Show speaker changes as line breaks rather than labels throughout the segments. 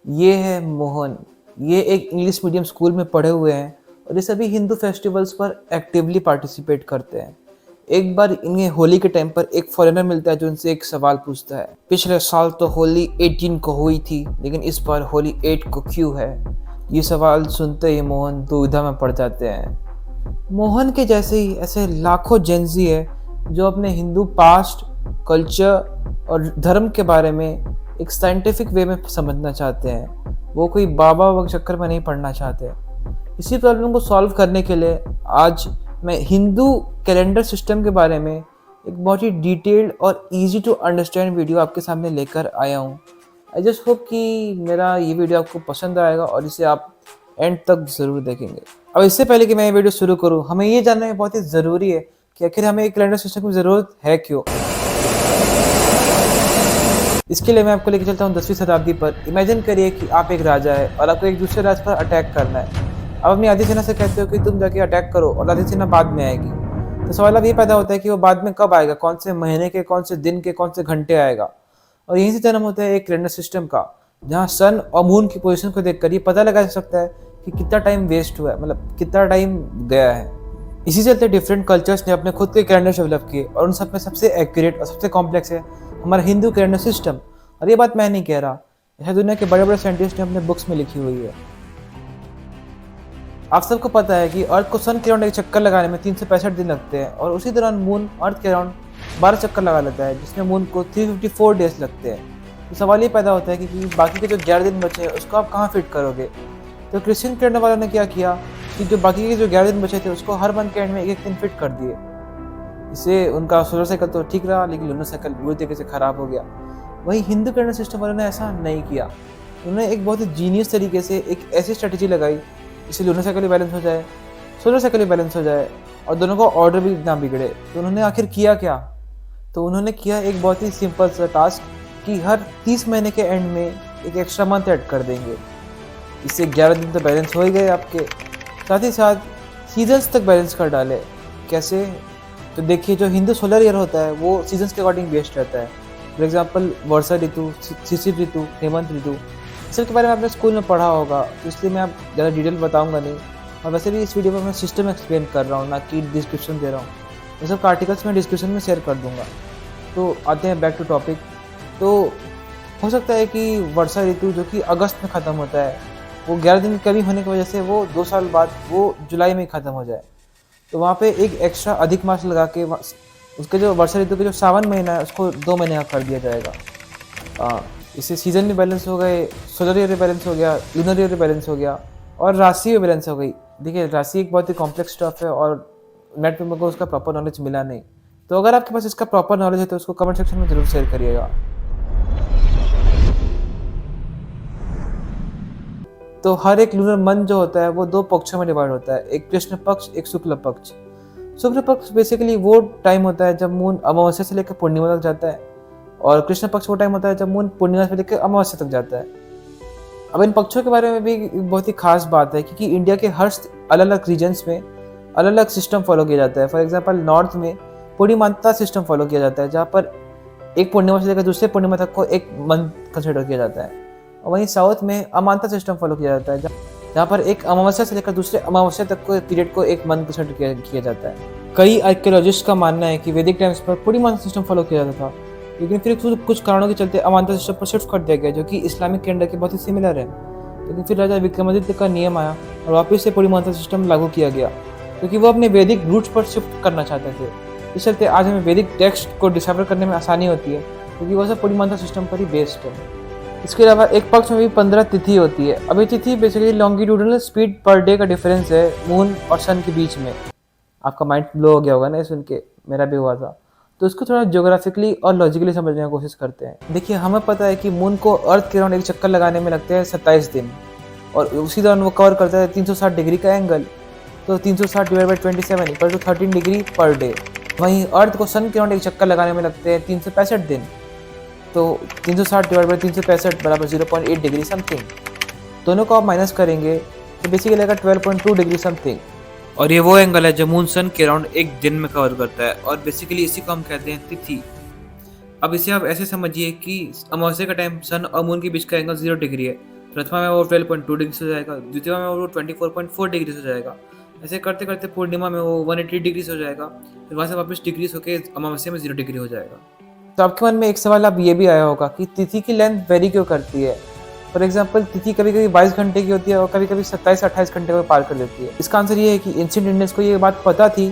ये है मोहन। ये एक इंग्लिश मीडियम स्कूल में पढ़े हुए हैं और ये सभी हिंदू फेस्टिवल्स पर एक्टिवली पार्टिसिपेट करते हैं। एक बार इन्हें होली के टाइम पर एक फॉरेनर मिलता है जो इनसे एक सवाल पूछता है, पिछले साल तो होली 18 को हुई थी, लेकिन इस बार होली 8 को क्यों है? ये सवाल सुनते ही मोहन दुविधा में पड़ जाते हैं। मोहन के जैसे ही ऐसे लाखों जेंजी है जो अपने हिंदू पास्ट, कल्चर और धर्म के बारे में एक साइंटिफिक वे में समझना चाहते हैं। वो कोई बाबा व चक्कर में नहीं पड़ना चाहते। इसी प्रॉब्लम को सॉल्व करने के लिए आज मैं हिंदू कैलेंडर सिस्टम के बारे में एक बहुत ही डिटेल्ड और इजी टू अंडरस्टैंड वीडियो आपके सामने लेकर आया हूँ। आई जस्ट होप कि मेरा ये वीडियो आपको पसंद आएगा और इसे आप एंड तक ज़रूर देखेंगे। अब इससे पहले कि मैं ये वीडियो शुरू करूँ, हमें ये जानना बहुत ही ज़रूरी है कि आखिर हमें एक कैलेंडर सिस्टम की ज़रूरत है क्यों। इसके लिए मैं आपको लेकर चलता हूँ 10वीं शताब्दी पर। इमेजिन करिए कि आप एक राजा है और आपको एक दूसरे राज्य पर अटैक करना है। अब अपनी आधी सेना से कहते हो कि तुम जाके अटैक करो और आधी सेना बाद में आएगी। तो सवाल अब ये पैदा होता है कि वो बाद में कब आएगा, कौन से महीने के, कौन से दिन के, कौन से घंटे आएगा। और यहीं से जन्म होता है एक कैलेंडर सिस्टम का, जहाँ सन और मून की पोजीशन को देखकर ये पता लगा सकता है कि कितना टाइम वेस्ट हुआ है, मतलब कितना टाइम गया है। इसी चलते डिफरेंट कल्चर्स ने अपने खुद के कैलेंडर डेवलप किए और उन सब में सबसे एक्यूरेट और सबसे कॉम्प्लेक्स है हमारा हिंदू कैलेंडर सिस्टम। और ये बात मैं नहीं कह रहा, यह दुनिया के बड़े बड़े साइंटिस्ट ने अपने बुक्स में लिखी हुई है। आप सबको पता है कि अर्थ को सन के अराउंड एक चक्कर लगाने में 365 दिन लगते हैं और उसी दौरान मून अर्थ के अराउंड 12 चक्कर लगा लेता है, जिसमें मून को 354 डेज लगते हैं। तो सवाल ये पैदा होता है कि बाकी के जो 11 दिन बचे हैं उसको आप कहाँ फिट करोगे। तो क्रिश्चियन कैलेंडर वालों ने क्या किया कि जो बाकी के जो 11 दिन बचे थे उसको हर मंथ के एंड में एक दिन फिट कर दिए। इससे उनका सोलर साइकिल तो ठीक रहा, लेकिन लूनर साइकिल बुरी तरीके से खराब हो गया। वहीं हिंदू कैलेंडर सिस्टम वालों ने ऐसा नहीं किया। उन्होंने एक बहुत ही जीनियस तरीके से एक ऐसी स्ट्रेटेजी लगाई जिससे लूनर साइकिल भी बैलेंस हो जाए, सोलर साइकिल भी बैलेंस हो जाए और दोनों का ऑर्डर भी ना बिगड़े। तो उन्होंने आखिर किया क्या? तो उन्होंने किया एक बहुत ही सिंपल सा टास्क कि हर 30 महीने के एंड में एक एक्स्ट्रा मंथ ऐड कर देंगे। इससे 11 दिन तो बैलेंस हो ही गए आपके, साथ ही साथ सीजन्स तक बैलेंस कर डाले। कैसे? तो देखिए, जो हिंदू सोलर ईयर होता है वो सीजन्स के अकॉर्डिंग बेस्ड रहता है। फॉर एग्जाम्पल वर्षा ऋतु, शिशिर ऋतु, हेमंत ऋतु, इस सब के बारे में आपने स्कूल में पढ़ा होगा, तो इसलिए मैं आप ज़्यादा डिटेल बताऊंगा नहीं। और वैसे भी इस वीडियो में मैं सिस्टम एक्सप्लेन कर रहा हूँ, ना कि डिस्क्रिप्शन दे रहा हूँ। ये सब आर्टिकल्स मैं डिस्क्रिप्शन में शेयर कर दूंगा। तो आते हैं बैक टू टॉपिक। तो हो सकता है कि वर्षा ऋतु जो कि अगस्त में ख़त्म होता है, वो 11 दिन की कमी होने की वजह से वो 2 साल बाद वो जुलाई में ख़त्म हो जाए। तो वहाँ पे एक एक्स्ट्रा अधिक मास लगा के उसके जो वर्षा ऋतु के जो सावन महीना है उसको 2 महीने का कर दिया जाएगा। इससे सीजन भी बैलेंस हो गए, सोलर ईयर भी बैलेंस हो गया, लूनर ईयर भी बैलेंस हो गया और राशि भी बैलेंस हो गई। देखिए, राशि एक बहुत ही कॉम्प्लेक्स स्टफ है और नेट पे मेरे को उसका प्रॉपर नॉलेज मिला नहीं। तो अगर आपके पास इसका प्रॉपर नॉलेज है तो उसको कमेंट सेक्शन में जरूर शेयर करिएगा। तो हर एक लूनर मंथ जो होता है वो 2 पक्षों में डिवाइड होता है, एक कृष्ण पक्ष, एक शुक्ल पक्ष। शुक्ल पक्ष बेसिकली वो टाइम होता है जब मून अमावस्या से लेकर पूर्णिमा तक जाता है और कृष्ण पक्ष वो टाइम होता है जब मून पूर्णिमा से लेकर अमावस्या तक जाता है। अब इन पक्षों के बारे में भी बहुत ही खास बात है क्योंकि इंडिया के हर अलग अलग रीजन्स में अलग अलग सिस्टम फॉलो किया जाता है। फॉर एग्जाम्पल नॉर्थ में पूर्णिमांता सिस्टम फॉलो किया जाता है, जहाँ पर एक पूर्णिमा से लेकर दूसरे पूर्णिमा तक को एक मंथ कंसिडर किया जाता है। और वहीं साउथ में अमांता सिस्टम फॉलो किया जाता है, जहाँ पर एक अमावस्या से लेकर दूसरे अमावस्या तक को पीरियड को एक मंथ कंसिडर किया जाता है। कई आर्कियोलॉजिस्ट का मानना है कि वैदिक टाइम्स पर पूर्णिमांता सिस्टम फॉलो किया जाता था, लेकिन फिर कुछ कारणों के चलते अमांता सिस्टम पर शिफ्ट कर दिया गया, जो कि इस्लामिक कैलेंडर के बहुत ही सिमिलर है। लेकिन फिर राजा विक्रमादित्य का नियम आया और वापस से पूर्णिमांता सिस्टम लागू किया गया, क्योंकि वो अपने वैदिक रूट्स पर शिफ्ट करना चाहते थे। इस चलते आज हमें वैदिक टेक्स्ट को डिसाइफर करने में आसानी होती है, क्योंकि वह सब पूर्णिमांता सिस्टम पर ही बेस्ड है। इसके अलावा एक पक्ष में भी 15 तिथि होती है। अब ये तिथि basically longitudinal speed per day का डिफरेंस है मून और सन के बीच में। आपका माइंड ब्लो हो गया होगा ना सुन के, मेरा भी हुआ था। तो इसको थोड़ा ज्योग्राफिकली और लॉजिकली समझने की कोशिश करते हैं। देखिए, हमें पता है कि मून को अर्थ के अराउंड एक चक्कर लगाने में लगते हैं 27 दिन और उसी दौरान वो कवर करता है 360 डिग्री का एंगल। तो 360 divide by 27 equal to 13 degree per day. वहीं अर्थ को सन के अराउंड एक चक्कर लगाने में लगते हैं 365 दिन। तो 360 डिवाइड बाई 365 बराबर 0.8 डिग्री समथिंग। दोनों को आप माइनस करेंगे तो बेसिकली लगेगा 12.2 डिग्री समथिंग। और ये वो एंगल है जो मून सन के अराउंड एक दिन में कवर करता है और बेसिकली इसी को हम कहते हैं तिथि। अब इसे आप ऐसे समझिए कि अमावस्या का टाइम सन और मून के बीच का एंगल 0 डिग्री है प्रथमा में वो 12.2 डिग्री हो जाएगा, द्वितीया में वो 24.4 डिग्री हो जाएगा। ऐसे करते करते पूर्णिमा में वो 180 डिग्री हो जाएगा, फिर वहाँ से वापस डिग्रीज होके अमावस्या में 0 डिग्री हो जाएगा। तो आपके मन में एक सवाल अब ये भी आया होगा कि तिथि की लेंथ वेरी क्यों करती है। फॉर एग्जाम्पल तिथि कभी कभी 22 घंटे की होती है और कभी कभी 27-28 घंटे को पार कर देती है। इसका आंसर ये है कि एंशिएंट इंडियंस को ये बात पता थी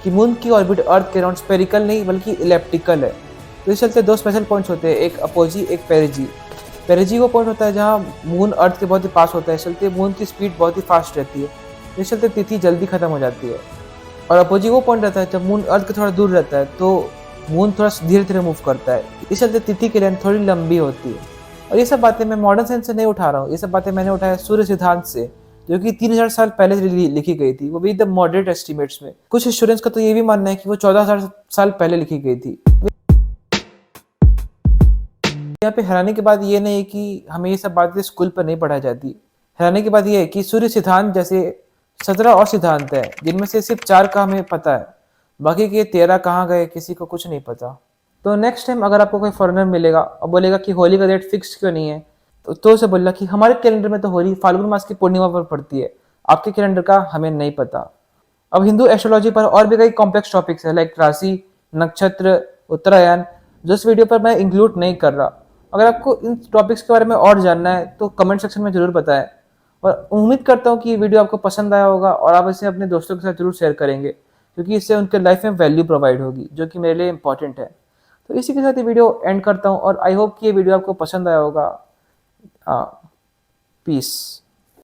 कि मून की ऑर्बिट अर्थ के अराउंड स्फेरिकल नहीं बल्कि इलेप्टिकल है। तो इस चलते दो स्पेशल पॉइंट्स होते हैं, एक अपोजी एक पेरिजी। पेरिजी वो पॉइंट होता है जहाँ मून अर्थ के बहुत ही पास होता है, इस चलते मून की स्पीड बहुत ही फास्ट रहती है, इस चलते तिथि जल्दी खत्म हो जाती है। और अपोजी वो पॉइंट रहता है जब मून अर्थ के थोड़ा दूर रहता है, तो मून थोड़ा धीरे धीरे मूव करता है, इस चलते तिथि की लेंथ थोड़ी लंबी होती है। और ये सब बातें मैं मॉडर्न साइंस से नहीं उठा रहा हूँ, ये सब बातें मैंने उठाया सूर्य सिद्धांत से, जो कि 3000 साल पहले लिखी गई थी, वो भी द मॉडरेट एस्टिमेट्स में। कुछ हिस्टोरियंस का तो ये भी मानना है कि वो 14,000 साल पहले लिखी गई थी। यहाँ पे हैरानी की बात ये नहीं है कि हमें ये सब बातें स्कूल पर नहीं पढ़ाई जाती। हैरानी की बात ये है कि सूर्य सिद्धांत जैसे 17 और सिद्धांत है, जिनमें से सिर्फ 4 का हमें पता है, बाकी के 13 कहाँ गए किसी को कुछ नहीं पता। तो नेक्स्ट टाइम अगर आपको कोई फॉरेनर मिलेगा और बोलेगा कि होली का डेट फिक्स क्यों नहीं है, तो उसे बोलना कि हमारे कैलेंडर में तो होली फाल्गुन मास की पूर्णिमा पर पड़ती है, आपके कैलेंडर का हमें नहीं पता। अब हिंदू एस्ट्रोलॉजी पर और भी कई कॉम्प्लेक्स टॉपिक्स है, लाइक राशि, नक्षत्र, उत्तरायण, जो इस वीडियो पर मैं इंक्लूड नहीं कर रहा। अगर आपको इन टॉपिक्स के बारे में और जानना है तो कमेंट सेक्शन में जरूर बताएं। और उम्मीद करता हूँ कि ये वीडियो आपको पसंद आया होगा और आप इसे अपने दोस्तों के साथ जरूर शेयर करेंगे, क्योंकि इससे उनके लाइफ में वैल्यू प्रोवाइड होगी, जो कि मेरे लिए इंपॉर्टेंट है। तो इसी के साथ ये वीडियो एंड करता हूँ और आई होप कि ये वीडियो आपको पसंद आया होगा। पीस।